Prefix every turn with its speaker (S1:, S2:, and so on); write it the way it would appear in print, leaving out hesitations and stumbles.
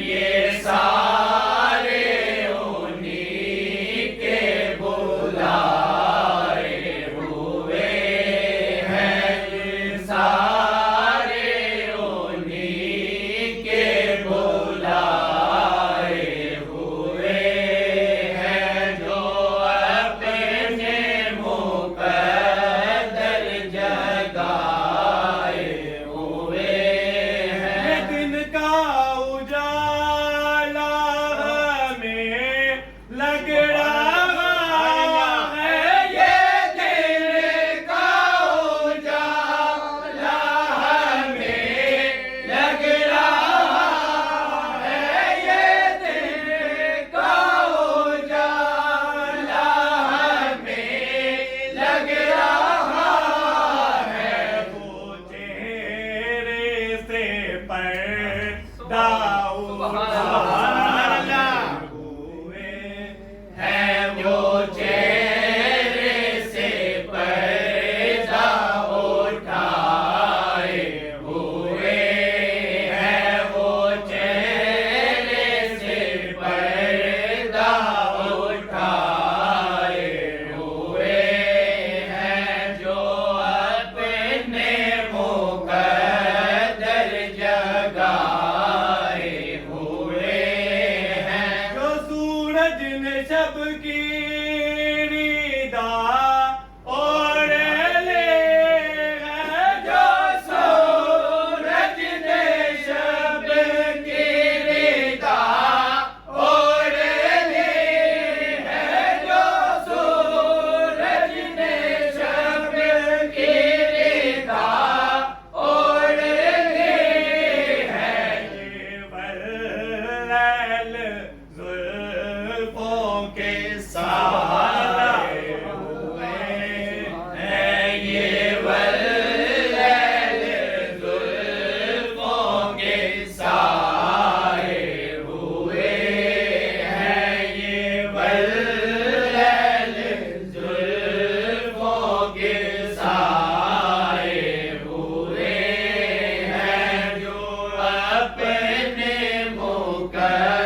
S1: ये सारे उन्हीं के बुलाए हुए हैं। ये सारे उन्हीं के बुलाए हुए हैं, जो अपने मुकद्दर जगाए हुए हैं।
S2: दिन का उजाला हमें लग रहा है,
S1: ये दिन का उजाला हमें लग रहा है। ये दिन का उजाला हमें लग रहा है।
S2: वो चेहरे से पर्दा उतारा हुए
S1: है वो चेहरे से पर्दा उठाए हुए हैं। वो चेहरे से पर्दा उठाए हुए हैं, जो अपने मुकद्दर जगाए हुए हैं।
S2: जो सूरज ने शब की रिदा ओढ़ ले है,
S1: जो सूरज ने शब की रिदा ओढ़ ली है। जो सूरज ने शब की रिदा ओढ़ ली है।
S2: ये वल्लैल जुल्फों के सहारे हुए
S1: हैं। ये वल्लैल जुल्फों के साए हुए हैं। ये वल्लैल जुल्फों के साए हुए हैं, जो अपने मुकद्दर